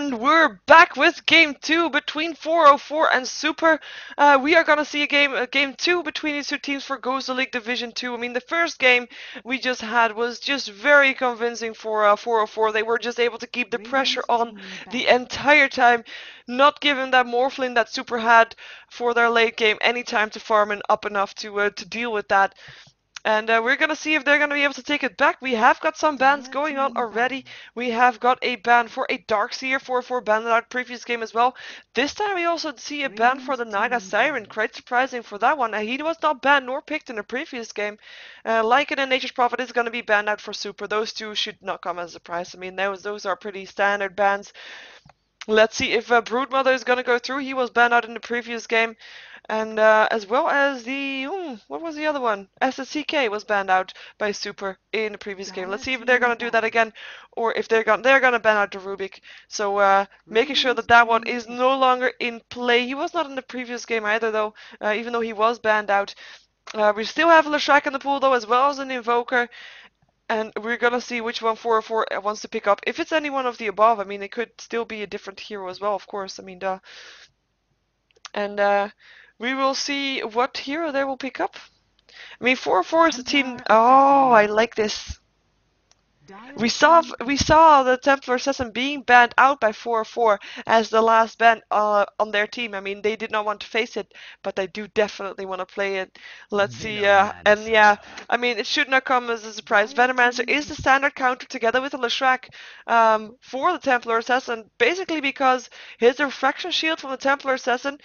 And we're back with game 2 between 404 and Super. We are gonna see game 2 between these two teams for GosuLeague Division 2. I mean, the first game we just had was just very convincing for 404. They were just able to keep the pressure on the entire time, not giving that Morphling that Super had for their late game any time to farm and up enough to deal with that. And we're going to see if they're going to be able to take it back. We have got some bans going on already. We have got a ban for a Darkseer 4-4 ban in our previous game as well. This time we also see a ban for the Naga Siren. Quite surprising for that one. He was not banned nor picked in the previous game. Lycan and Nature's Prophet is going to be banned out for Super. Those two should not come as a surprise. I mean, those are pretty standard bans. Let's see if Broodmother is going to go through. He was banned out in the previous game. And as well as the, what was the other one? SSCK was banned out by Super in the previous game. Let's see if they're going to do that again, or if they're going to ban out the Rubik. So making sure that that one is no longer in play. He was not in the previous game either, though, even though he was banned out. We still have Leshrac in the pool, though, as well as an Invoker. And we're gonna see which one 404 wants to pick up. If it's any one of the above, I mean, it could still be a different hero as well, of course. I mean, duh. And we will see what hero they will pick up. I mean, 404 is the team. Oh, I like this. We saw the Templar Assassin being banned out by 404 as the last ban on their team. I mean, they did not want to face it, but they do definitely want to play it. Let's see. And yeah, I mean, it should not come as a surprise. Venomancer is the standard counter together with the Leshrac for the Templar Assassin, basically because his refraction shield from the Templar Assassin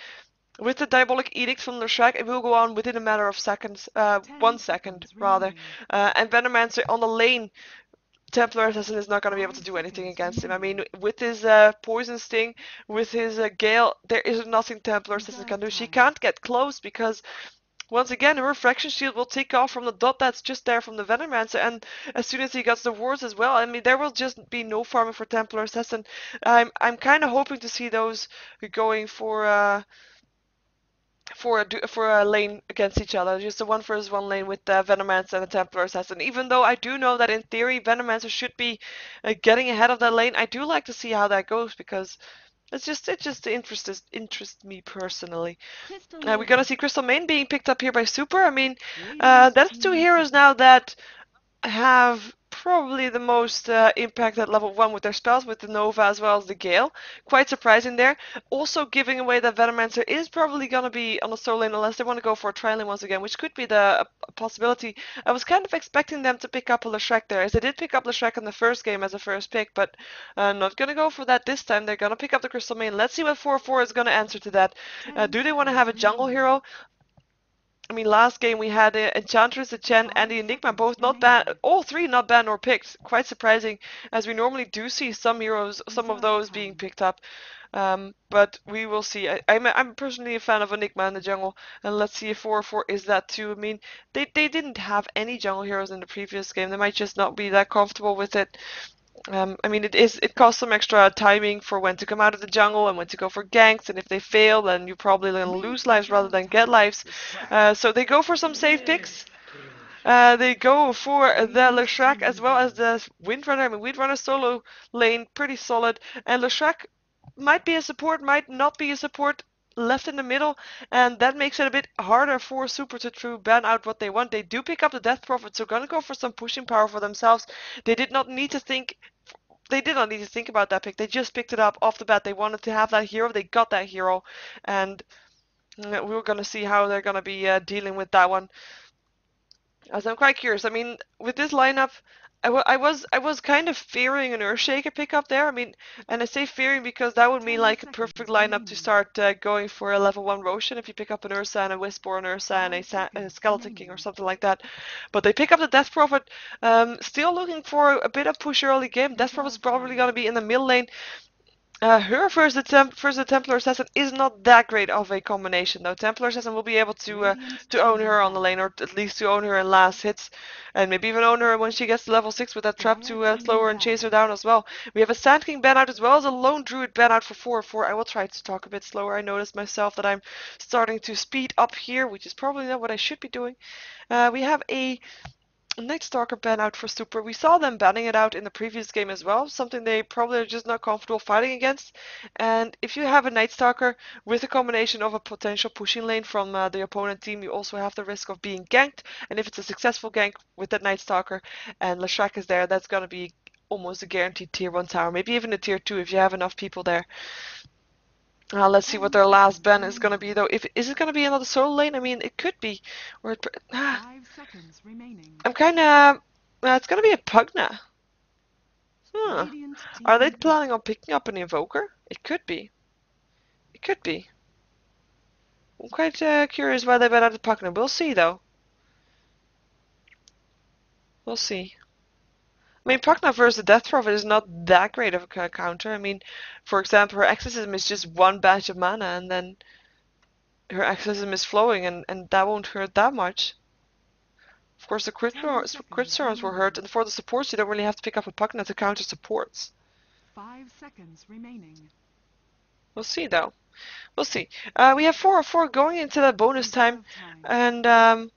with the Diabolic Edict from Leshrac, it will go on within a matter of seconds, 1 second rather. And Venomancer on the lane, Templar Assassin is not going to be able to do anything against him. I mean, with his Poison Sting, with his Gale, there is nothing Templar Assassin can do. She can't get close because, once again, her Refraction Shield will take off from the dot that's just there from the Venomancer, and as soon as he gets the wards as well, I mean, there will just be no farming for Templar Assassin. I'm kind of hoping to see those going for a lane against each other, just a 1-versus-1 lane with Venomancer and the Templar Assassin. Even though I do know that in theory Venomancer should be getting ahead of that lane, I do like to see how that goes because it just interests me personally. We're gonna see Crystal Main being picked up here by Super. I mean, that's two heroes now that have probably the most impact at level 1 with their spells, with the Nova as well as the Gale. Quite surprising there. Also giving away that Venomancer is probably going to be on the solo lane unless they want to go for a tri-lane once again, which could be a possibility. I was kind of expecting them to pick up a Leshrac there, as they did pick up Leshrac in the first game as a first pick, but not going to go for that this time. They're going to pick up the Crystal Main. Let's see what 4-4 is going to answer to that. Do they want to have a jungle hero? I mean, last game we had the Enchantress, the Chen, and the Enigma, both not banned, all three not banned or picked. Quite surprising, as we normally do see some heroes, some of those being picked up. But we will see. I'm personally a fan of Enigma in the jungle, and let's see if 4-4 is that too. I mean, they didn't have any jungle heroes in the previous game. They might just not be that comfortable with it. I mean, it costs some extra timing for when to come out of the jungle and when to go for ganks, and if they fail, then you're probably going to lose lives rather than get lives. So they go for some safe picks. They go for the Leshrac as well as the Windrunner. I mean, Windrunner solo lane, pretty solid, and Leshrac might be a support, might not be a support, left in the middle, and that makes it a bit harder for Super to true ban out what they want. They do pick up the Death Prophet, so gonna go for some pushing power for themselves. They did not need to think about that pick. They just picked it up off the bat. They wanted to have that hero. They got that hero, and we're gonna see how they're gonna be dealing with that one. As I'm quite curious. I mean, with this lineup, I was kind of fearing an Earthshaker pickup there. I mean, and I say fearing because that would mean like a perfect lineup to start going for a level 1 Roshan if you pick up an Ursa and a Wisp or an Ursa and a Skeleton King or something like that. But they pick up the Death Prophet, still looking for a bit of push early game. Death Prophet's probably going to be in the middle lane. Her versus the Templar Assassin is not that great of a combination, though. Templar Assassin will be able to own her on the lane, or at least to own her in last hits, and maybe even own her when she gets to level 6 with that trap to slow her and chase her down as well. We have a Sand King ban out as well as a Lone Druid ban out for 4-4. I will try to talk a bit slower. I noticed myself that I'm starting to speed up here, which is probably not what I should be doing. We have a Night Stalker ban out for Super. We saw them banning it out in the previous game as well, something they probably are just not comfortable fighting against. And if you have a Night Stalker with a combination of a potential pushing lane from the opponent team, you also have the risk of being ganked. And if it's a successful gank with that Night Stalker and Leshrac is there, that's going to be almost a guaranteed tier 1 tower, maybe even a tier 2 if you have enough people there. Let's see what their last ban is going to be, though. Is it going to be another solo lane? I mean, it could be. Or 5 seconds remaining. I'm kind of... it's going to be a Pugna. Huh. Are they planning on picking up an Invoker? It could be. It could be. I'm quite curious why they bet out the Pugna. We'll see, though. We'll see. I mean, Pugna versus the Death Prophet is not that great of a counter. I mean, for example, her exorcism is just one batch of mana, and then her exorcism is flowing, and that won't hurt that much. Of course, the crit storms will hurt, and for the supports, you don't really have to pick up a Pugna to counter supports. 5 seconds remaining. We'll see, though. We'll see. We have 4-4 going into that bonus time, and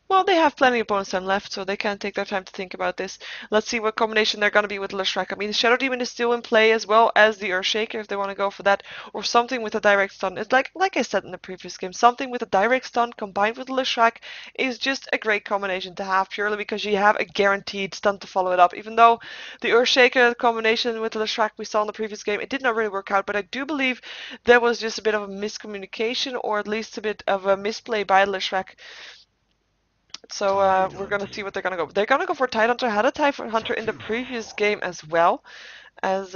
well, they have plenty of bonus time left, so they can take their time to think about this. Let's see what combination they're going to be with Leshrac. I mean, the Shadow Demon is still in play, as well as the Earthshaker, if they want to go for that, or something with a direct stun. It's like I said in the previous game, something with a direct stun combined with Leshrac is just a great combination to have, purely because you have a guaranteed stun to follow it up. Even though the Earthshaker combination with Leshrac we saw in the previous game, it did not really work out, but I do believe there was just a bit of a miscommunication, or at least a bit of a misplay by Leshrac. So we're going to see what they're going to go. They're going to go for Tidehunter. Had a Tidehunter in the previous game as well, as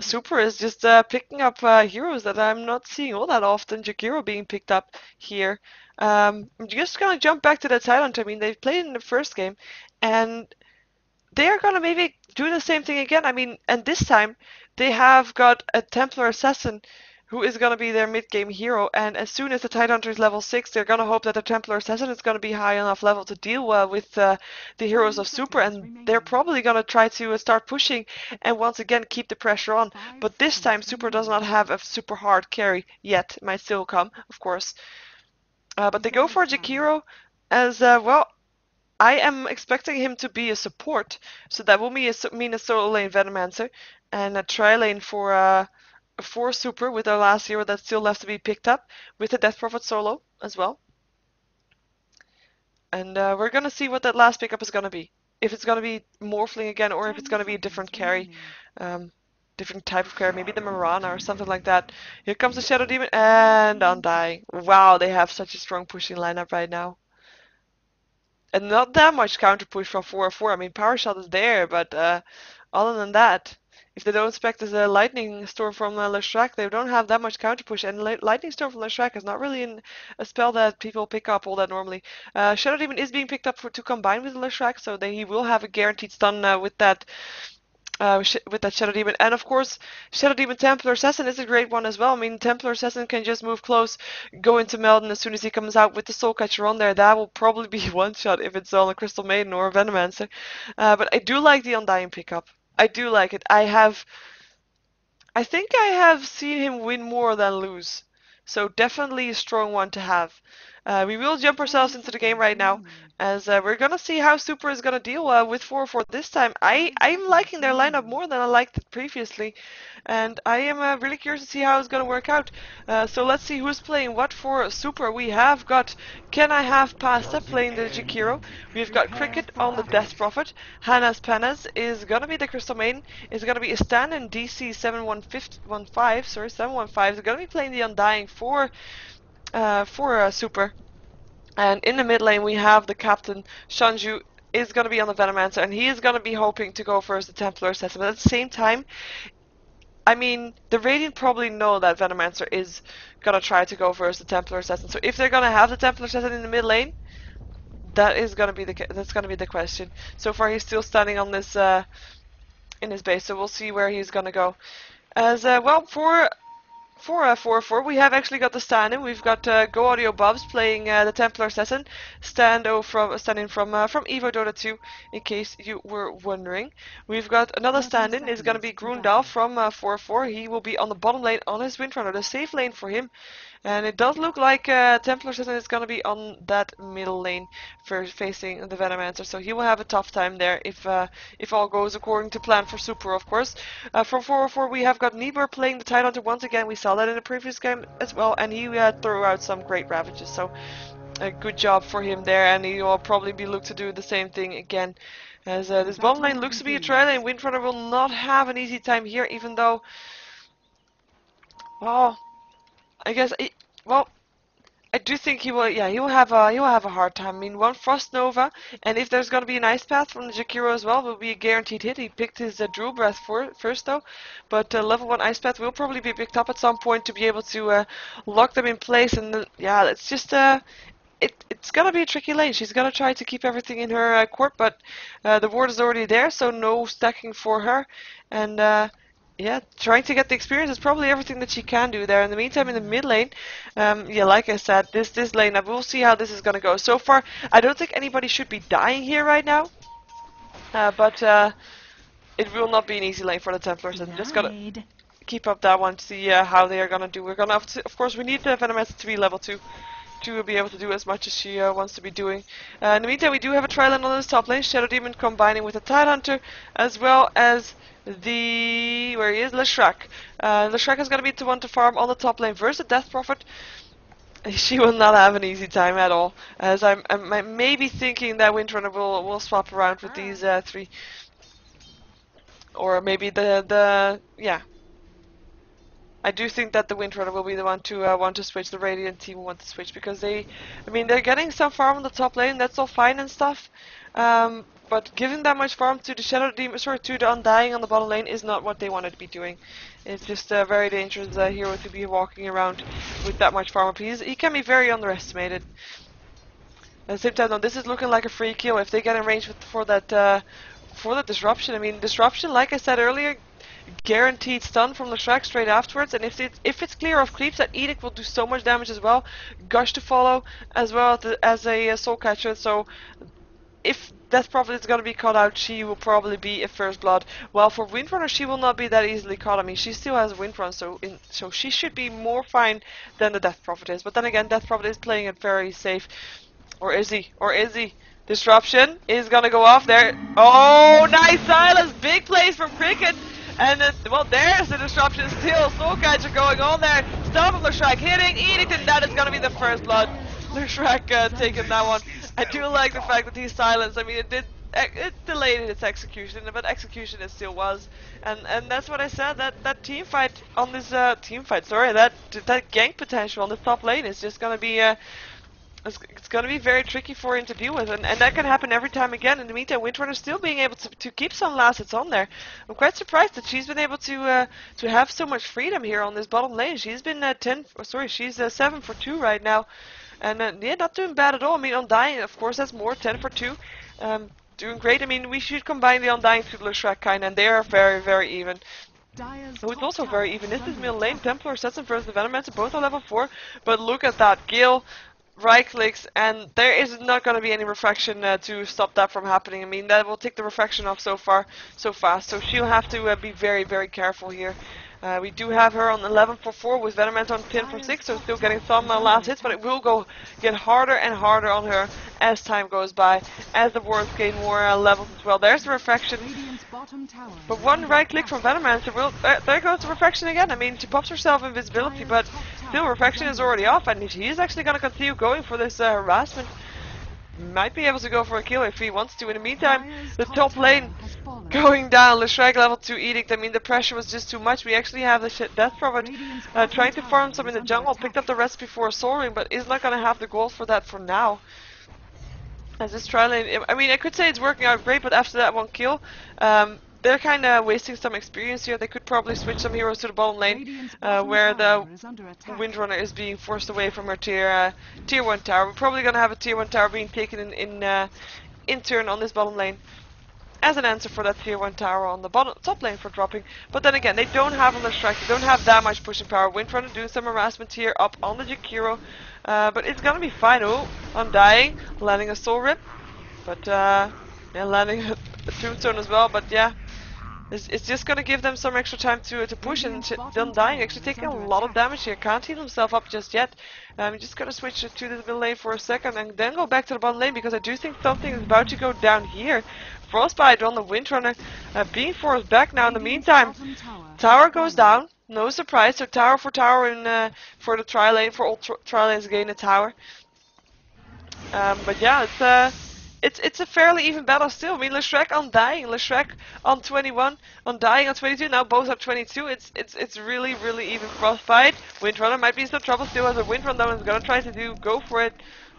Super is just picking up heroes that I'm not seeing all that often. Jakiro being picked up here. I'm just going to jump back to the Tidehunter. I mean, they played in the first game, and they are going to maybe do the same thing again. I mean, and this time they have got a Templar Assassin who is going to be their mid-game hero, and as soon as the Tidehunter is level 6, they're going to hope that the Templar Assassin is going to be high enough level to deal with the heroes of Super, and they're probably going to try to start pushing and once again keep the pressure on. But this time Super does not have a super hard carry yet. It might still come, of course. But they go for Jakiro as, well, I am expecting him to be a support, so that will mean a solo lane Venomancer and a tri-lane for Super with our last hero that's still left to be picked up, with the Death Prophet solo as well. And we're gonna see what that last pickup is gonna be. If it's gonna be Morphling again, or if it's gonna be a different carry. Different type of carry, maybe the Marana or something like that. Here comes the Shadow Demon and Undying. Wow, they have such a strong pushing lineup right now. And not that much counter push from 4-4. I mean, Power Shot is there, but other than that, if they don't expect a Lightning Storm from Leshrac, they don't have that much counter push. And Lightning Storm from Leshrac is not really a spell that people pick up all that normally. Shadow Demon is being picked up to combine with Leshrac, so he will have a guaranteed stun with that. With that Shadow Demon. And of course, Shadow Demon Templar Assassin is a great one as well. I mean, Templar Assassin can just move close, go into Melden as soon as he comes out with the Soul Catcher on there. That will probably be one shot if it's on a Crystal Maiden or a Venomancer. But I do like the Undying pickup. I do like it. I think I have seen him win more than lose. So definitely a strong one to have. We will jump ourselves into the game right now, as we're gonna see how Super is gonna deal with 4-4 this time. I'm liking their lineup more than I liked it previously, and I am really curious to see how it's gonna work out. So let's see who's playing what for Super. We have got Can I Have Pasta playing the Jakiro. We've got Cricket on the Death Prophet. Hannah's Panas is gonna be the Crystal Maiden. Is gonna be a stand in DC 715. Sorry, 715. Is gonna be playing the Undying for Super. And in the mid lane we have the captain, Shanju, is going to be on the Venomancer, and he is going to be hoping to go first the Templar Assassin. But at the same time, I mean, the Radiant probably know that Venomancer is going to try to go first the Templar Assassin. So if they're going to have the Templar Assassin in the mid lane, that's going to be the question. So far he's still standing on this in his base, so we'll see where he's going to go. As well, For 4-4, we have actually got the stand-in. We've got Go Audio Bobs playing the Templar Assassin, stand-in from Evo Dota 2, in case you were wondering. We've got another 30 stand-in. Is going to be seconds to Grundal battle. from 4-4. He will be on the bottom lane on his Windrunner, the safe lane for him. And it does look like Templar Assassin is going to be on that middle lane for facing the Venomancer, so he will have a tough time there if all goes according to plan for Super, of course. From 4-4, we have got Niebuhr playing the Tidehunter once again. We saw that in the previous game as well, and he threw out some great ravages, so a good job for him there, and he will probably be looked to do the same thing again. As this bottom lane looks to be a trial lane, Windrunner will not have an easy time here, even though, well, I guess, well, I do think he will. Yeah, he will have a hard time. I mean, one Frost Nova, and if there's going to be an Ice Path from the Jakiro as well, will be a guaranteed hit. He picked his Druid Breath first though, but level 1 Ice Path will probably be picked up at some point to be able to lock them in place. And yeah, it's just it's gonna be a tricky lane. She's gonna try to keep everything in her court, but the ward is already there, so no stacking for her. And yeah, trying to get the experience is probably everything that she can do there. In the meantime, in the mid lane, yeah, like I said, this lane, we'll see how this is gonna go. So far, I don't think anybody should be dying here right now, but it will not be an easy lane for the Templars. And just gotta keep up that one to see how they are gonna do. We're gonna have to, of course, we need the Venomancer to be level 2 to be able to do as much as she wants to be doing. In the meantime, we do have a Triland on this top lane, Shadow Demon combining with a Tidehunter, as well as the... where he is? Leshrac. Leshrac is going to be the one to farm on the top lane versus Death Prophet. She will not have an easy time at all, as I'm maybe thinking that Windrunner will swap around with these three. Or maybe yeah. I do think that the Windrunner will be the one to want to switch. The Radiant team will want to switch because I mean, they're getting some farm on the top lane. That's all fine and stuff. But giving that much farm to the Shadow Demon, sorry, to the Undying on the bottom lane is not what they wanted to be doing. It's just a very dangerous hero to be walking around with that much farm. He can be very underestimated. At the same time, though, this is looking like a free kill if they get in range for that disruption. I mean, disruption, like I said earlier, guaranteed stun from the Shrek straight afterwards, and if it's clear of creeps, that Edict will do so much damage as well. Gush to follow as well as a soul catcher. So if Death Prophet is going to be caught out, she will probably be a first blood. While for Windrunner, she will not be that easily caught. I mean, she still has Windrun, so she should be more fine than the Death Prophet is. But then again, Death Prophet is playing it very safe. Or is he? Or is he? Disruption is gonna go off there. Oh, nice silence! Big plays from Cricket. And then, well, there's the disruption still. Soul Catcher going on there. Stop of Leshrac hitting, Edict, and that is gonna be the first blood. Leshrac taking that one. I do like the fact that he's silenced. I mean, it delayed its execution, but execution it still was. And that's what I said. That team fight on this that gank potential on the top lane is just gonna be it's going to be very tricky for him to deal with, and that can happen every time again. In the meantime, Windrunner still being able to keep some last hits on there. I'm quite surprised that she's been able to have so much freedom here on this bottom lane. She's been she's 7 for 2 right now, and yeah, not doing bad at all. I mean, Undying, of course, that's more 10 for 2. Doing great. I mean, we should combine the Undying to the Shrek kind, and they are very, very even. Oh, it's also very even. This is middle lane. Templar Assassin versus the Venomancer, both are level 4, but look at that. Gil right clicks, and there is not going to be any refraction to stop that from happening. I mean, that will take the refraction off so fast, so she'll have to be very, very careful here. We do have her on 11 for 4 with Venomancer on 10 for 6, so still getting some last hits, but it will get harder and harder on her as time goes by, as the wards gain more levels as well. There's the refraction, but one right click from Venomancer there goes the refraction again. I mean, she pops herself invisibility, but still refraction is already off, and he's actually going to continue going for this harassment. Might be able to go for a kill if he wants to. In the meantime, the top lane going down. Leshrac level 2 Edict. I mean, the pressure was just too much. We actually have the Death Prophet trying to farm some in the jungle. Picked up the recipe for a Soul Ring, but is not going to have the gold for that for now. As this trial lane, I mean, I could say it's working out great, but after that one kill, they're kind of wasting some experience here. They could probably switch some heroes to the bottom lane, where the Windrunner is being forced away from her tier 1 tower. We're probably going to have a tier 1 tower being taken in turn on this bottom lane. as an answer for that tier 1 tower on the bottom top lane for dropping. But then again, they don't have a strike, they don't have that much pushing power. Windrunner doing some harassment here up on the Jakiro. But it's gonna be fine. Oh, Undying, landing a soul rip. But yeah, landing a tombstone as well, but yeah. It's just gonna give them some extra time to push, and Undying actually taking a lot of damage here. Can't heal himself up just yet. I'm just gonna switch to the middle lane for a second and then go back to the bottom lane because I do think something is about to go down here. Frostbite on the Windrunner being forced back now in the meantime. Tower goes down, no surprise. So tower for tower in for the tri lane, for all tri lanes gain a tower. But yeah, it's a fairly even battle still. I mean, Leshrek Undying, Leshrek on 21, Undying on 22. Now both are 22. It's really even. Frostbite. Windrunner might be in some trouble. Still has a Windrunner that is gonna try to go for it.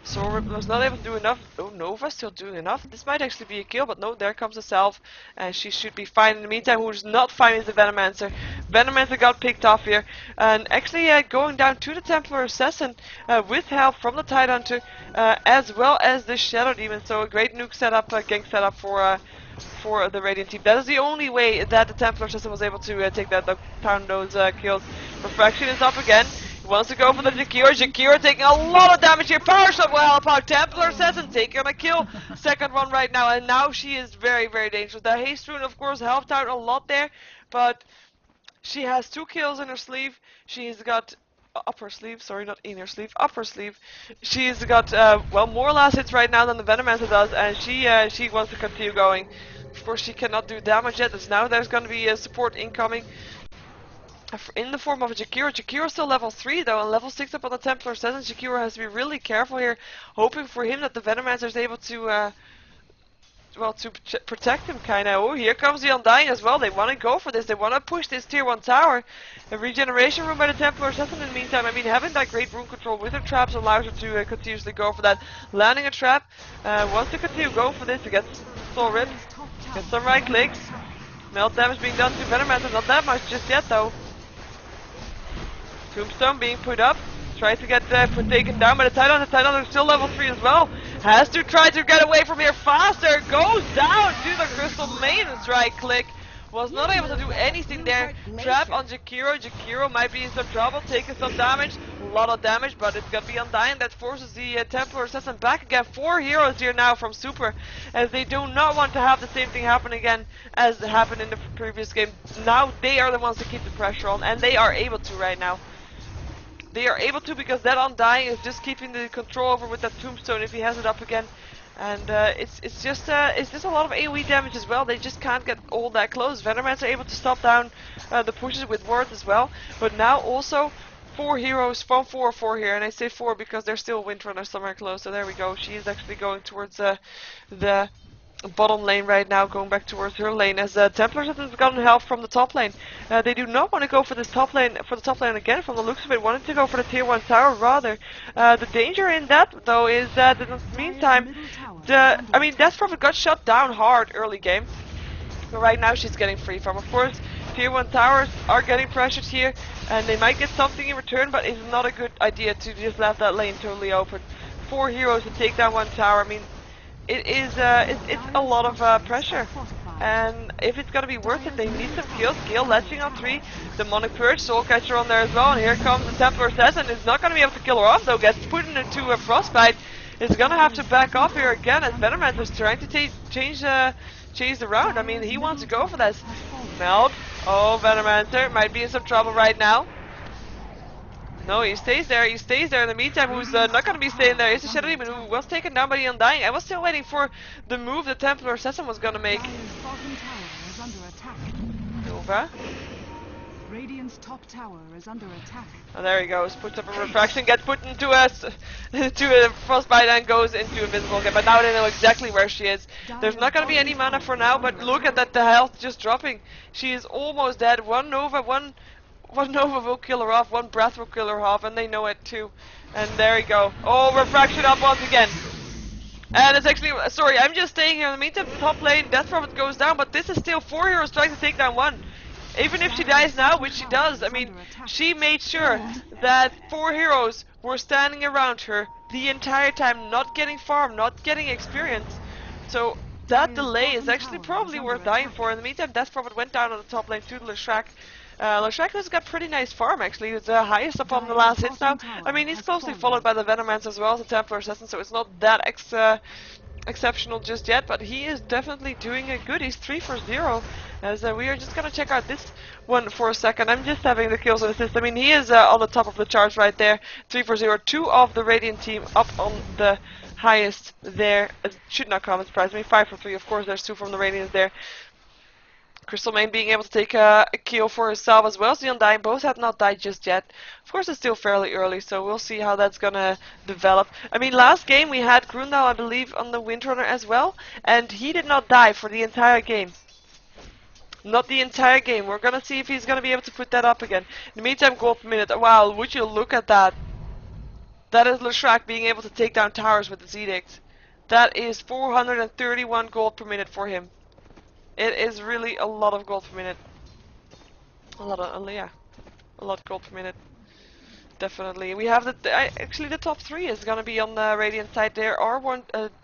Sorrip was not able to do enough. Oh, Nova still doing enough. This might actually be a kill, but no, there comes the Salve, and she should be fine. In the meantime, who's not fine is the Venomancer. Venomancer got picked off here, and actually going down to the Templar Assassin with help from the Tidehunter, as well as the Shadow Demon. So a great nuke setup, gank setup for the Radiant team. That is the only way that the Templar Assassin was able to take down those kills. Refraction is up again. He wants to go for the Jakiro. Jakiro taking a lot of damage here. Power shot will help out. Templar Assassin taking a kill. Second one right now, and now she is very dangerous. The haste rune, of course, helped out a lot there, but she has 2 kills in her sleeve. She's got upper sleeve, sorry, not inner sleeve, upper sleeve. She's got well, more last hits right now than the Venomancer does, and she wants to continue going. Of course, she cannot do damage yet. As now there's going to be a support incoming in the form of a Jakiro. Jakiro's still level 3 though, and level 6 up on the Templar Assassin. Jakiro has to be really careful here, hoping for him that the Venomancer is able to well, to protect him, kind of. Oh, here comes the Undying as well. They want to go for this. They want to push this tier 1 tower. A regeneration room by the Templar Assassin in the meantime. I mean, having that great rune control with her traps allows her to continuously go for that. Landing a trap. Wants to continue going for this to get soul ripped. Get some right clicks. Melt damage being done to Venomancer. Not that much just yet, though. Tombstone being put up. Tries to get taken down by the Tidehunter. The Tidehunter is still level 3 as well. Has to try to get away from here faster. Goes down to the Crystal Maiden's right click. Was not able to do anything there. Trap on Jakiro. Jakiro might be in some trouble, taking some damage. A lot of damage, but it's gonna be Undying that forces the Templar Assassin back again. 4 heroes here now from Super, as they do not want to have the same thing happen again as happened in the previous game. Now they are the ones to keep the pressure on, and they are able to right now. They are able to, because that Undying is just keeping the control over with that Tombstone if he has it up again. And it's just a lot of AoE damage as well. They just can't get all that close. Venomancer are able to stop down the pushes with wards as well. But now also 4 heroes from 4 here, and I say 4 because there's still Windrunner somewhere close. So there we go. She is actually going towards the bottom lane right now, going back towards her lane, as Templar has gotten help from the top lane. They do not want to go for this top lane, again. From the looks of it, wanting to go for the tier 1 tower rather. The danger in that though is that in the meantime, Death Prophet got shot down hard early game. But right now she's getting free from. Of course, tier 1 towers are getting pressured here, and they might get something in return, but it's not a good idea to just let that lane totally open. 4 heroes to take down 1 tower. I mean, it's a lot of pressure, and if it's gonna be worth it, they need some kills. Gale latching on 3, Demonic Purge, Soulcatcher on there as well, and here comes the Templar Assassin. Is not gonna be able to kill her off though, gets put into a Frostbite. Is gonna have to back off here again, as Venomancer is trying to change the round. I mean, he wants to go for this. Melt. Oh, Venomancer might be in some trouble right now. No, he stays there. He stays there. In the meantime, who's not going to be staying there is the Shadow Demon, who was taken down by the Undying. I was still waiting for the move the Templar Assassin was going to make. Nova. Radiant's top tower is under attack. Oh, there he goes. Puts up a refraction, gets put into a frostbite, and goes into invisible again. But now they know exactly where she is. There's not going to be any mana for now, but look at that, the health just dropping. She is almost dead. One Nova will kill her off, 1 breath will kill her off, and they know it too. And there you go. Oh, refraction up once again. And it's actually, sorry, I'm just staying here. In the meantime, top lane, Death Prophet goes down, but this is still 4 heroes trying to take down 1. Even if she dies now, which she does, I mean, she made sure that 4 heroes were standing around her the entire time, not getting farm, not getting experience. So that Dire's delay is bottom actually tower is probably under worth dying attack. for. In the meantime, Death Prophet went down on the top lane to Leshrac. Leshrac has got pretty nice farm actually. He's the highest up on the Dire's last hits now. bottom tower I mean, he's has closely followed fallen. by the Venomance as well as the Templar Assassin, so it's not that exceptional just yet, but he is definitely doing it good. He's 3 for 0. As we are just gonna check out this one for a second. I'm just having the kills and assists. I mean, he is on the top of the charts right there. 3 for 0. 2 of the Radiant team up on the highest there. It should not come as surprise me. 5 for 3. Of course, there's 2 from the Radiants there. Crystal Main being able to take a kill for herself as well as the Undying. Both have not died just yet. Of course, it's still fairly early, so we'll see how that's gonna develop. I mean, last game we had Grundal, I believe, on the Windrunner as well, and he did not die for the entire game. Not the entire game. We're gonna see if he's gonna be able to put that up again. In the meantime, gold per minute. Wow, would you look at that? That is Leshrac being able to take down towers with his edict. That is 431 gold per minute for him. It is really a lot of gold per minute. A lot of, yeah, a lot of gold per minute. Definitely. We have actually the top 3 is gonna be on the Radiant side. There are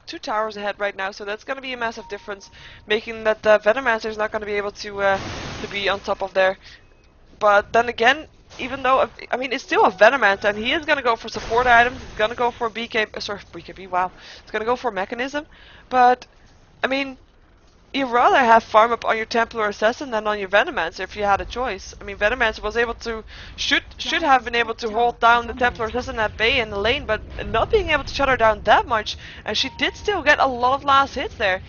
2 towers ahead right now, so that's gonna be a massive difference, making that the Venomancer is not gonna be able to be on top of there. But then again, even though I mean it's still a Venomancer, and he is gonna go for support items. He's gonna go for BKB. Wow, he's gonna go for Mechanism, but I mean, you'd rather have farm up on your Templar Assassin than on your Venomancer if you had a choice. I mean, Venomancer was able to should have been able to hold down the Templar Assassin at bay in the lane, but not being able to shut her down that much, and she did still get a lot of last hits there.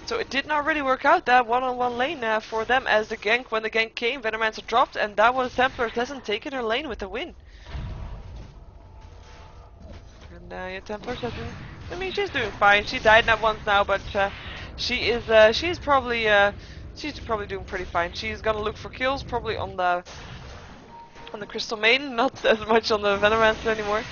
So it did not really work out that one-on-one lane for them, as the gank, when the gank came, Venomancer dropped, and that was Templar Assassin taking her lane with the win. And yeah, Templar Assassin, I mean, she's doing fine. She died not once now, but she's probably doing pretty fine. She's gonna look for kills, probably on the Crystal Maiden, not as much on the Venomancer anymore.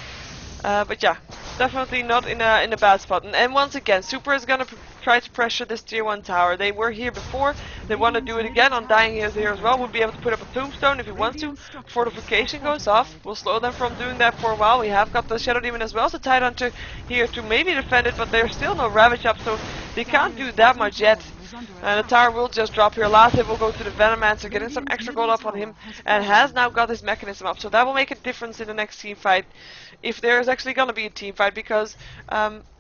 But yeah, definitely not in a bad spot. And once again, Super is gonna try to pressure this tier 1 tower. They were here before. They want to do it again. Undying is here as well. We'll be able to put up a tombstone if he wants to. Fortification goes off. We'll slow them from doing that for a while. We have got the Shadow Demon as well, so Tidehunter here to maybe defend it, but there's still no Ravage up, so they can't do that much yet. And the tower will just drop here. Last hit will go to the Venomancer, getting some extra gold up on him, and has now got his Mechanism up. So that will make a difference in the next team fight, if there is actually going to be a team fight, because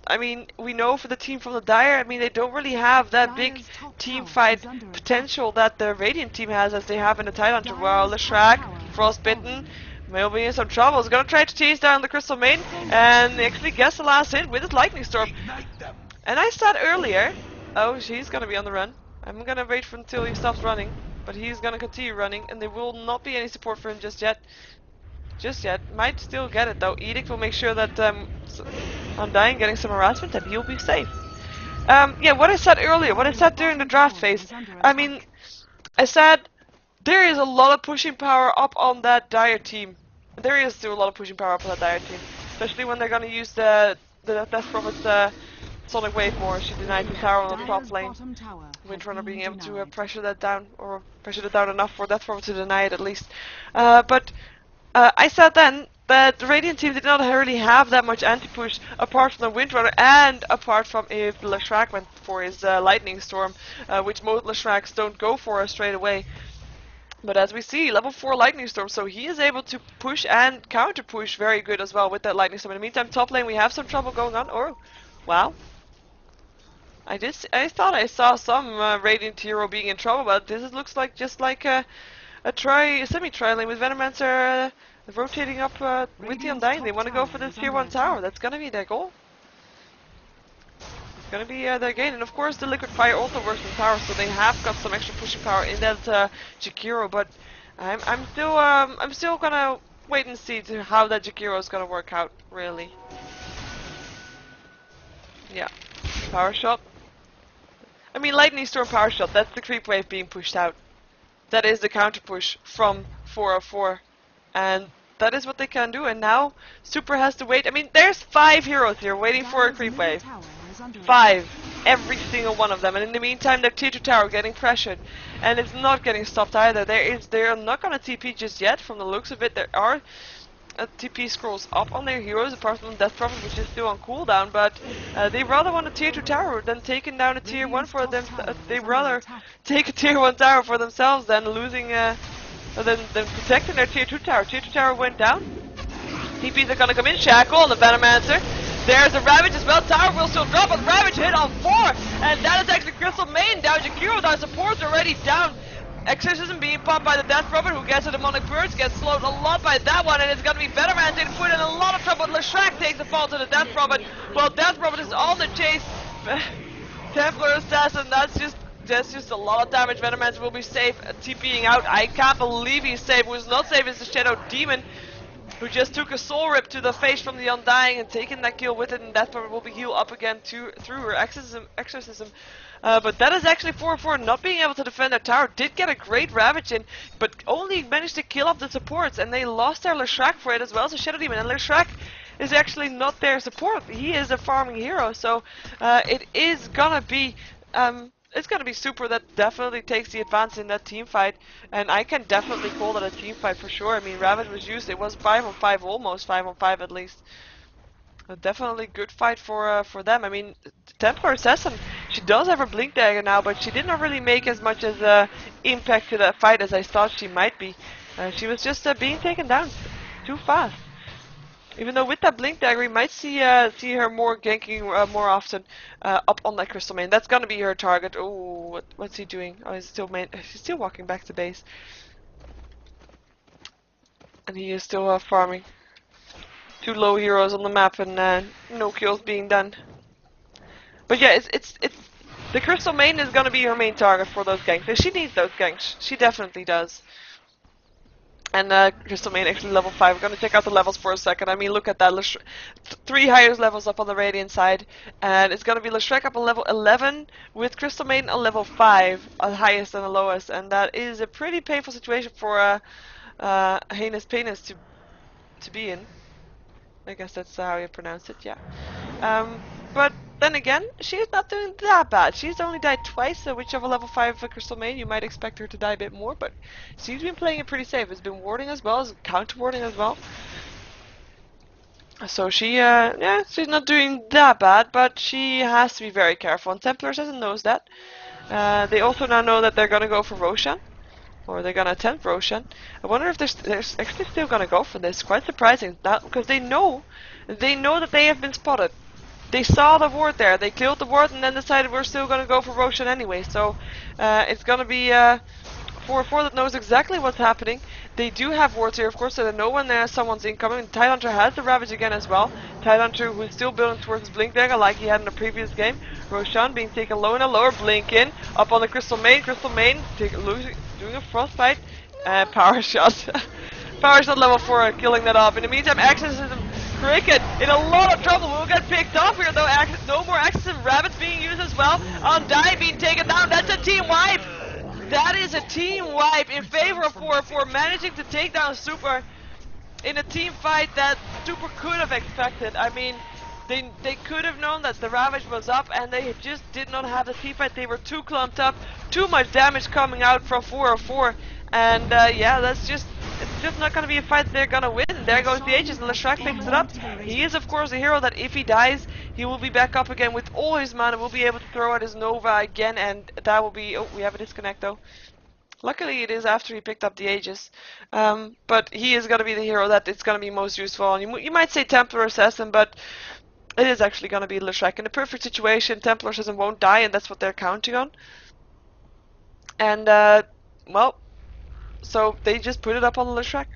I mean, we know for the team from the Dire, I mean, they don't really have that big team fight potential that the Radiant team has, as they have in the Tidehunter. Well, Leshrac, Frostbitten, will be in some trouble. He's going to try to chase down the Crystal Main, and actually gets the last hit with his Lightning Storm. And I said earlier, oh, he's gonna be on the run. I'm gonna wait for until he stops running, but he's gonna continue running, and there will not be any support for him just yet. Just yet. Might still get it though. Edict will make sure that Undying getting some harassment, and he'll be safe. Yeah, what I said earlier, what I said during the draft phase. I mean, I said there is a lot of pushing power up on that Dire team. There is still a lot of pushing power up on that Dire team, especially when they're gonna use the Death Prophet's Sonic Wave more. She denied the tower on the top lane. Windrunner being able to pressure that down, or pressure it down enough for Death Prophet to deny it at least. But I said then that the Radiant team did not really have that much anti-push apart from the Windrunner, and apart from if Leshrac went for his Lightning Storm, which most Leshracs don't go for straight away. But as we see, level 4 Lightning Storm, so he is able to push and counter push very good as well with that Lightning Storm. In the meantime, top lane we have some trouble going on. Oh, wow. I thought I saw some Radiant hero being in trouble, but this looks like just like a semi-tri lane with Venomancer rotating up with the Undying. They want to go for this tier 1 tower. That's gonna be their goal. It's gonna be their gain, and of course the Liquid Fire also works in tower, so they have got some extra pushing power in that Jakiro. But I'm still gonna wait and see how that Jakiro is gonna work out, really. Yeah, power shot. I mean, Lightning Storm Power Shot, that's the creep wave being pushed out. That is the counter push from 404. And that is what they can do, and now Super has to wait. I mean, there's 5 heroes here waiting for a creep wave. 5. Every single one of them. And in the meantime, their tier 2 tower getting pressured. And it's not getting stopped either. They're not gonna TP just yet, from the looks of it. There are TP scrolls up on their heroes, apart from Death Prophet, which is still on cooldown, but they rather want a tier 2 tower than taking down a tier 1 Radiant's for top them. tower They is under rather attack. take a tier 1 tower for themselves than losing, than protecting their tier 2 tower. Tier 2 tower went down. TPs are gonna come in, Shackle on the Venomancer. There's a Ravage as well. Tower will still drop, but Ravage hit on 4, and that is actually Crystal Main down. Jakiro with our supports already down. Exorcism being popped by the Death Prophet, who gets a Demonic Purge, gets slowed a lot by that one, and it's gonna be Venomancer to put in a lot of trouble. Leshrac takes the fall to the Death Prophet, while Death Prophet is on the chase. Templar Assassin, that's just a lot of damage. Venomancer will be safe, TPing out. I can't believe he's safe. Who's not safe is the Shadow Demon, who just took a soul rip to the face from the Undying and taking that kill with it, and Death Prophet will be healed up again through her exorcism. But that is actually 4-4 not being able to defend their tower. Did get a great Ravage in, but only managed to kill off the supports, and they lost their Leshrac for it as well as the Shadow Demon. And Leshrac is actually not their support. He is a farming hero, so it is gonna be it's gonna be Super that definitely takes the advance in that team fight, and I can definitely call that a team fight for sure. I mean, Ravage was used; it was 5-on-5, almost 5-on-5 at least. Definitely good fight for them. I mean, Templar Assassin, she does have her Blink Dagger now, but she did not really make as much as impact to that fight as I thought she might be. She was just being taken down too fast. Even though with that Blink Dagger, we might see her more ganking more often up on that Crystal Main. That's gonna be her target. Oh, what's he doing? Oh, he's still walking back to base, and he is still farming. 2 low heroes on the map and no kills being done. But yeah, it's the Crystal Main is gonna be her main target for those ganks. So she needs those ganks. She definitely does. And Crystal Main actually level 5. We're gonna check out the levels for a second. I mean, look at that. 3 highest levels up on the Radiant side, and it's gonna be Leshrac up on level 11 with Crystal Main on level 5, highest and the lowest, and that is a pretty painful situation for Heinous Penis to be in. I guess that's how you pronounce it, yeah. But then again, she's not doing that bad. She's only died twice, so which of a level 5 Crystal Main, you might expect her to die a bit more, but she's been playing it pretty safe. It's been warding as well as counter-warding as well. So yeah, she's not doing that bad, but she has to be very careful, and Templar Assassin knows that. They also now know that they're gonna go for Roshan. Or they're gonna attempt Roshan. I wonder if they're actually still gonna go for this. Quite surprising, because they know that they have been spotted. They saw the ward there. They killed the ward and then decided we're still gonna go for Roshan anyway. So it's gonna be 4-4 that knows exactly what's happening. They do have wards here, of course, so they know when someone's incoming. Tidehunter has the Ravage again as well. Tidehunter, who's still building towards his Blink Dagger like he had in the previous game. Roshan being taken low in a lower Blink in. Up on the Crystal Main. Crystal Main doing a Frostbite. Power Shot. Power Shot level 4, killing that off. In the meantime, Exorcism Cricket in a lot of trouble. We'll get picked off here though. No more Exorcism Rabbits being used as well. Undying being taken down. That's a team wipe. That is a team wipe in favor of 4-4, managing to take down Super in a team fight that Super could have expected. I mean, they could have known that the Ravage was up, and they just did not have the team fight. They were too clumped up, too much damage coming out from 4-4, and yeah, it's just not going to be a fight they're going to win. There goes the Aegis, and Leshrac picks it up. He is, of course, a hero that if he dies, he will be back up again with all his mana, will be able to throw out his Nova again, and that will be... Oh, we have a disconnect, though. Luckily, it is after he picked up the Aegis. But he is going to be the hero that it's going to be most useful. And you might say Templar Assassin, but it is actually going to be Leshrac. In a perfect situation, Templar Assassin won't die, and that's what they're counting on. And, well, so they just put it up on Leshrac.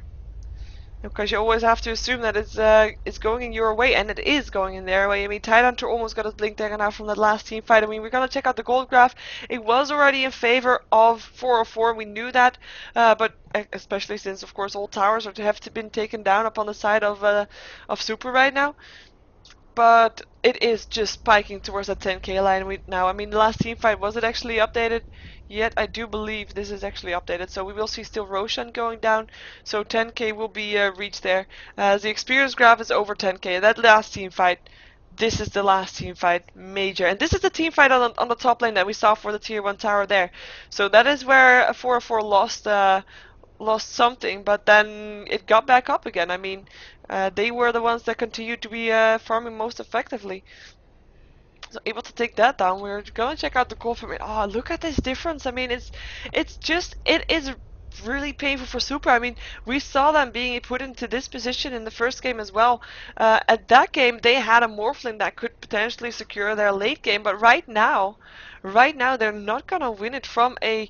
Because you always have to assume that it's going in your way, and it is going in their way. I mean, Tidehunter almost got his Blink Dagger now from that last team fight. I mean, we're gonna check out the gold graph. It was already in favor of 404. We knew that, but especially since, of course, all towers have been taken down up on the side of Super right now. But it is just spiking towards that 10k line now. I mean, the last team fight, was it actually updated yet? I do believe this is actually updated. So we will see still Roshan going down. So 10k will be reached there. The experience graph is over 10k. That last team fight, this is the last team fight, major. And this is the team fight on the top lane that we saw for the tier 1 tower there. So that is where 4-4 lost something, but then it got back up again. I mean, They were the ones that continued to be farming most effectively. So able to take that down. We're gonna check out the goal from it. Oh, look at this difference. I mean, it is really painful for Super. I mean, we saw them being put into this position in the first game as well. At that game, they had a Morphling that could potentially secure their late game, but right now they're not gonna win it from a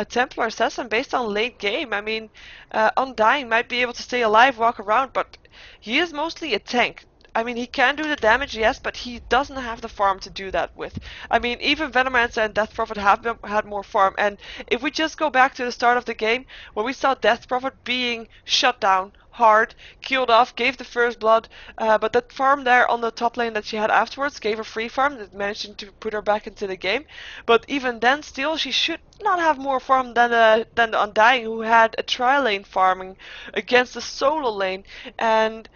Templar Assassin based on late game. I mean, Undying might be able to stay alive, walk around, but he is mostly a tank. I mean, he can do the damage, yes, but he doesn't have the farm to do that with. I mean, even Venomancer and Death Prophet have had more farm, and if we just go back to the start of the game, where we saw Death Prophet being shut down hard, killed off, gave the first blood, but that farm there on the top lane that she had afterwards gave her free farm that managed to put her back into the game. But even then, still, she should not have more farm than the Undying, who had a tri-lane farming against the solo lane, and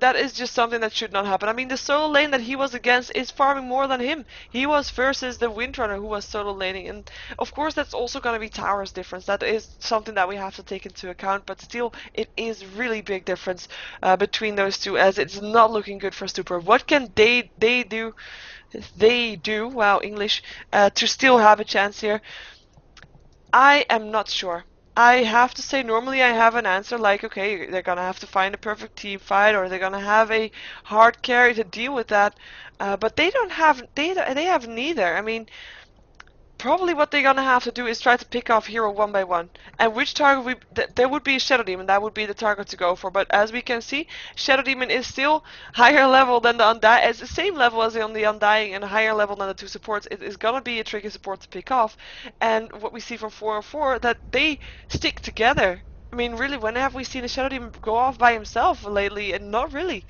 that is just something that should not happen. I mean, the solo lane that he was against is farming more than him. He was versus the Windrunner who was solo laning. And of course, that's also going to be towers difference. That is something that we have to take into account. But still, it is really big difference between those two, as it's not looking good for Super. What can they do? They do, wow, English, to still have a chance here? I am not sure. I have to say, normally I have an answer like, okay, they're gonna have to find a perfect team fight, or they're gonna have a hard carry to deal with that. But they don't have, they have neither. I mean, probably what they're gonna have to do is try to pick off hero one by one. And which target there would be Shadow Demon, that would be the target to go for. But as we can see, Shadow Demon is still higher level than the Undying, it's the same level as the Undying and higher level than the two supports. It is gonna be a tricky support to pick off. And what we see from 4-4, that they stick together. I mean, really, when have we seen a Shadow Demon go off by himself lately? And not really.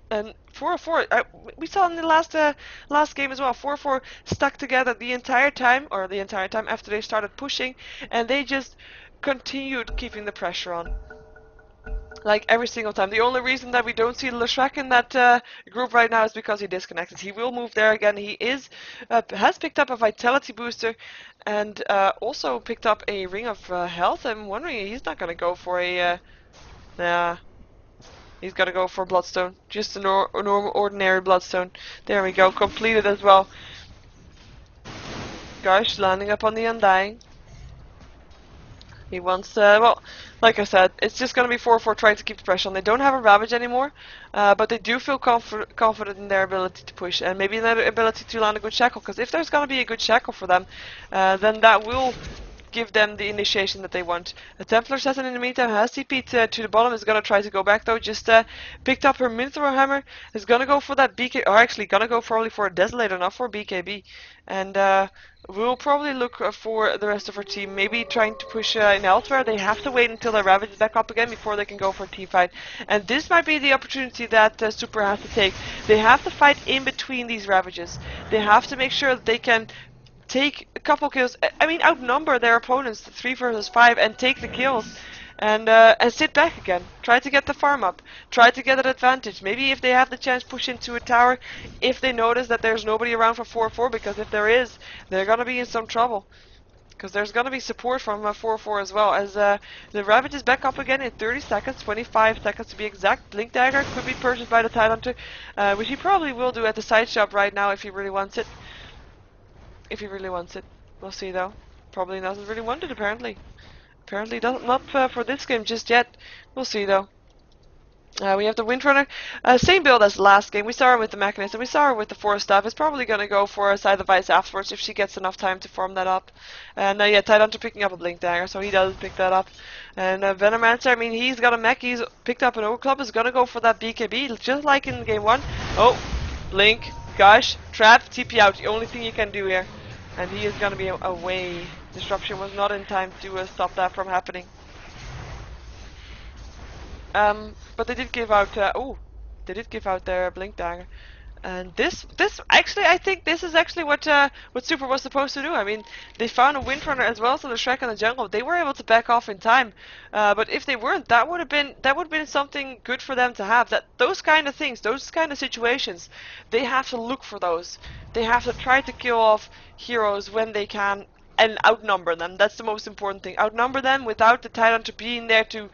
And 4-4, we saw in the last game as well. 4-4 stuck together the entire time, or the entire time after they started pushing, and they just continued keeping the pressure on. Like every single time. The only reason that we don't see Leshrac in that group right now is because he disconnected. He will move there again. He has picked up a vitality booster and also picked up a ring of health. I'm wondering, he's not gonna go for a nah. He's got to go for Bloodstone. Just a normal, ordinary Bloodstone. There we go. Completed as well. Gosh, landing up on the Undying. He wants, well, like I said, it's just going to be 4-4 trying to keep the pressure on. They don't have a Ravage anymore, but they do feel confident in their ability to push, and maybe their ability to land a good Shackle, because if there's going to be a good Shackle for them, then that will give them the initiation that they want. A Templar Assassin in the meantime has TP'd to the bottom, is gonna try to go back though, just picked up her Minthrow Hammer, is gonna go for that BK, or actually gonna go probably for a Desolator, not for BKB. And we'll probably look for the rest of her team, maybe trying to push in elsewhere. They have to wait until their Ravage is back up again before they can go for a team fight. And this might be the opportunity that Super has to take. They have to fight in between these Ravages. They have to make sure that they can take a couple kills, I mean outnumber their opponents 3 versus 5 and take the kills and sit back again. Try to get the farm up. Try to get an advantage. Maybe if they have the chance, push into a tower if they notice that there's nobody around for 4-4, because if there is, they're gonna be in some trouble. Because there's gonna be support from 4-4 as well, as the Ravage is back up again in 30 seconds, 25 seconds to be exact. Blink Dagger could be purchased by the Tidehunter, which he probably will do at the side shop right now if he really wants it. If he really wants it. We'll see though. Probably doesn't really want it apparently. Apparently doesn't, not for this game just yet. We'll see though. We have the Windrunner. Same build as last game. We saw her with the Mechanist, and we saw her with the Force Staff. Is probably going to go for a Scythe of Ice afterwards if she gets enough time to farm that up. And yeah, Tidehunter picking up a Blink Dagger, so he does pick that up. And Venomancer, I mean, he's got a mech, he's picked up an Overclub, is going to go for that BKB, just like in game 1. Oh, Blink, gosh, Trap, TP out, the only thing you can do here. And he is going to be away. Disruption was not in time to stop that from happening. But they did give out. They did give out their Blink Dagger, and this actually, I think this is actually what Super was supposed to do. I mean, they found a Windrunner as well, so the Shrek in the jungle. They were able to back off in time, but if they weren't, that would have been something good for them to have. That those kind of things, those kind of situations, they have to look for those. They have to try to kill off heroes when they can, and outnumber them. That's the most important thing. Outnumber them without the Tidehunter being there to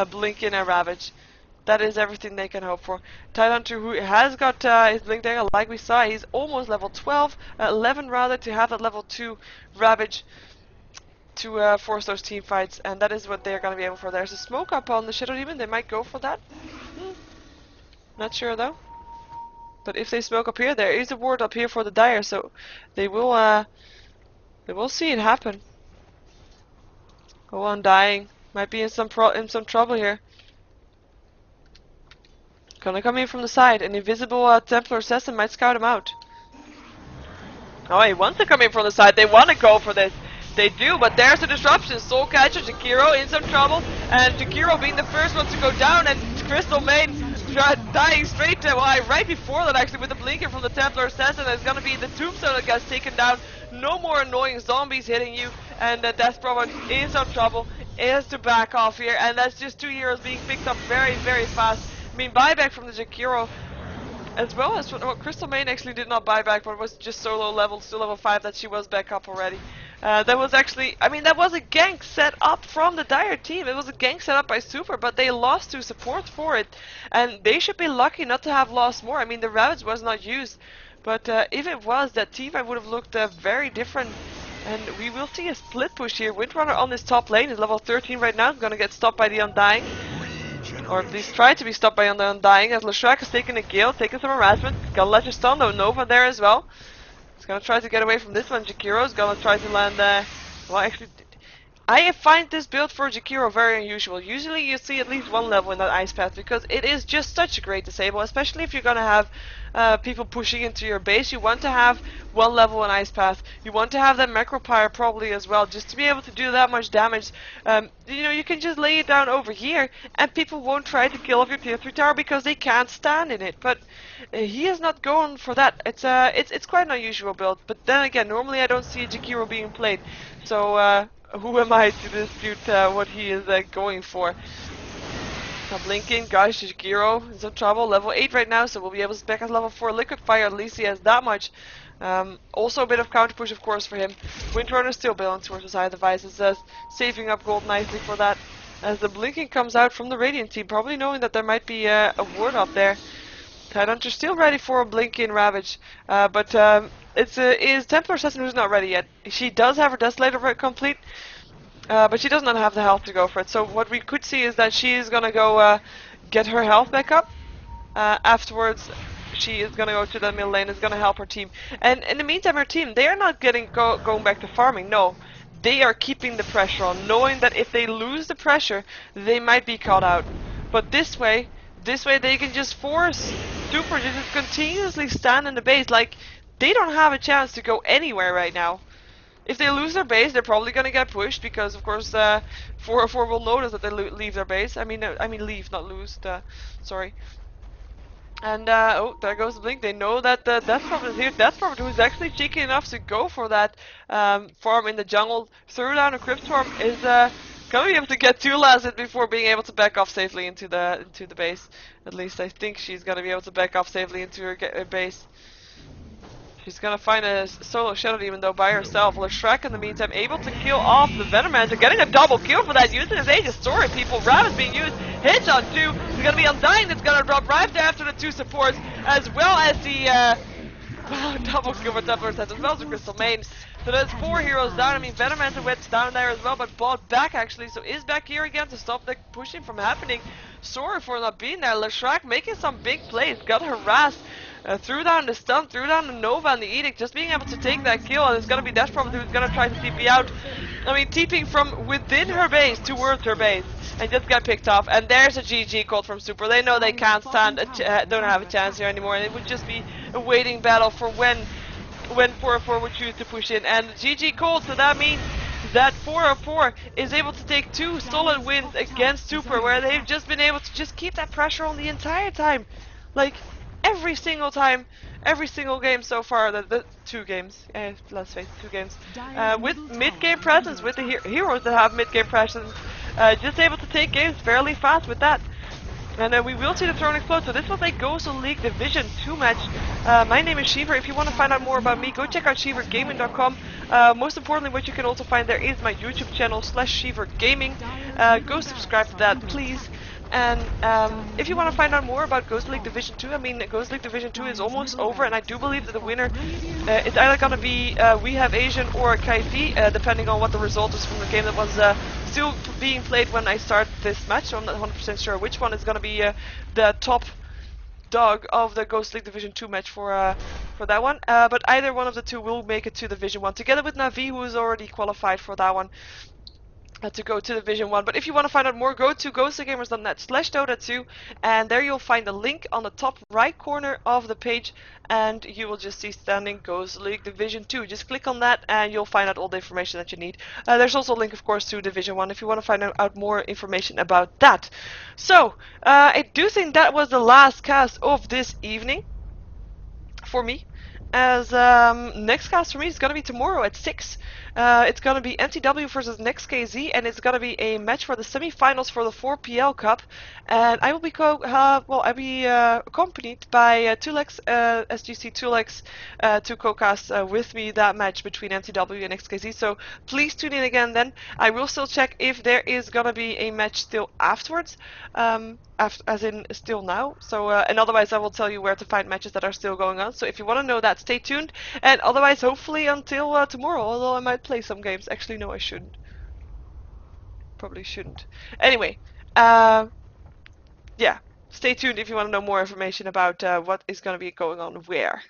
blink in a Ravage. That is everything they can hope for. Tidehunter, who has got his Blink Dagger, like we saw, he's almost level 12, 11 rather, to have that level 2 Ravage to force those team fights, and that is what they're going to be able for. There's a smoke up on the Shadow Demon, they might go for that. Not sure though. But if they smoke up here, there is a ward up here for the Dire, so they will see it happen. Oh, Undying might be in some trouble here. Gonna come in from the side. An invisible Templar assassin might scout him out. Oh, he wants to come in from the side. They want to go for this. They do, but there's a disruption. Soulcatcher, Jakiro in some trouble, and Jakiro being the first one to go down, and Crystal Main dying straight to right before that, actually, with the blinker from the Templar assassin. There's gonna be the tombstone that gets taken down. No more annoying zombies hitting you, and Death Prophet is in some trouble. It has to back off here, and that's just 2 heroes being picked up very, very fast. I mean, buyback from the Jakiro, as well as Crystal Main actually did not buy back, but it was just so low level, still level 5, that she was back up already. That was actually, I mean, that was a gank set up from the Dire team. It was a gank set up by Super, but they lost 2 support for it, and they should be lucky not to have lost more. I mean, the Ravage was not used, but if it was, that teamfight would have looked very different. And we will see a split push here. Windrunner on this top lane is level 13 right now. Gonna get stopped by the Undying. Or at least try to be stopped by the Undying, as Leshrac has taken a Gale, taking some harassment. Gonna let you stun though, Nova there as well. He's gonna try to get away from this one. Jakiro's gonna try to land well, actually, I find this build for Jakiro very unusual. Usually you see at least one level in that ice path, because it is just such a great disable, especially if you're gonna have people pushing into your base. You want to have one level in ice path. You want to have that macropyre probably as well, just to be able to do that much damage. You know, you can just lay it down over here, and people won't try to kill off your tier 3 tower because they can't stand in it. But he is not going for that. It's quite an unusual build. But then again, normally I don't see Jakiro being played, so who am I to dispute what he is going for? Stop blinking, guys. Jakiro is in trouble. Level 8 right now, so we'll be able to back at level 4. Liquid Fire, at least he has that much. Also a bit of counter push, of course, for him. Windrunner still bailing towards the side of the devices, saving up gold nicely for that. As the blinking comes out from the Radiant team, probably knowing that there might be a ward up there. Tidehunter still ready for a blink in Ravage, but it is Templar Assassin who's not ready yet. She does have her Desolator complete, but she does not have the health to go for it. So what we could see is that she is gonna go get her health back up. Afterwards, she is gonna go to the middle lane, is gonna help her team. And in the meantime, her team, they are not going back to farming. No, they are keeping the pressure on, knowing that if they lose the pressure, they might be caught out. But this way they can just force Super to just continuously stand in the base. Like, they don't have a chance to go anywhere right now. If they lose their base, they're probably gonna get pushed, because of course 404 will notice that they leave their base. I mean leave, not lose. Sorry. And oh, there goes the blink. They know that Death Prophet is here. Death Prophet, who's actually cheeky enough to go for that farm in the jungle, threw down a Crypt Swarm, is gonna be able to get 2 last hit before being able to back off safely into the base. At least I think she's gonna be able to back off safely into her base. She's gonna find a solo Shadow Demon though by herself. Leshrac in the meantime able to kill off the Venomancer, getting a double kill for that, using his Aegis Sword, people. Ravage being used, hits on 2. There's gonna be Undying that's gonna drop right after the 2 supports, as well as the double kill for Templar Assassin, as well as the Crystal Main. So there's 4 heroes down. I mean, Venomancer went down there as well, but bought back actually, so is back here again to stop the pushing from happening. Sorry for not being there. Leshrac making some big plays, got harassed. Threw down the stun, threw down the Nova and the Edict, just being able to take that kill, and it's gonna be Death Prophet who's gonna try to TP out. I mean, TPing from within her base towards her base, and just got picked off. And there's a GG called from Super. They know they can't stand, don't have a chance here anymore, and it would just be a waiting battle for when 404 would choose to push in. And GG called, so that means that 404 is able to take 2 solid wins against Super, where they've just been able to just keep that pressure on the entire time. Like, every single time, every single game so far, the 2 games, let's face it, 2 games, with mid-game presence, with the heroes that have mid-game presence, just able to take games fairly fast with that. And we will see the throne explode. So this was a GosuLeague Division 2 match. My name is Sheever. If you want to find out more about me, go check out SheeverGaming.com. Most importantly, what you can also find there is my YouTube channel /SheeverGaming. Go subscribe to that, please. And if you want to find out more about GosuLeague Division 2, I mean, GosuLeague Division 2 is almost over, and I do believe that the winner is either going to be We Have Asian or Kaifi, depending on what the result is from the game that was still being played when I started this match, so I'm not 100% sure which one is going to be the top dog of the GosuLeague Division 2 match for that one. But either one of the two will make it to Division 1, together with Navi, who is already qualified for that one. To go to Division 1. But if you want to find out more, go to gosugamers.net/Dota2, and there you'll find a link on the top right corner of the page, and you will just see standing GosuLeague Division 2. Just click on that, and you'll find out all the information that you need. There's also a link, of course, to Division 1 if you want to find out more information about that. So, I do think that was the last cast of this evening for me. As next cast for me is gonna be tomorrow at 6. It's gonna be NTW versus Next KZ, and it's gonna be a match for the semifinals for the 4PL Cup. And I will be accompanied by Tulex, SGC Tulex, to co-cast with me that match between NTW and Next KZ. So please tune in again. Then I will still check if there is gonna be a match still afterwards. As in still now. So and otherwise I will tell you where to find matches that are still going on. So if you want to know that, stay tuned. And otherwise, hopefully until tomorrow. Although I might play some games. Actually, no, I shouldn't. Probably shouldn't. Anyway, yeah. Stay tuned if you want to know more information about what is going to be going on where.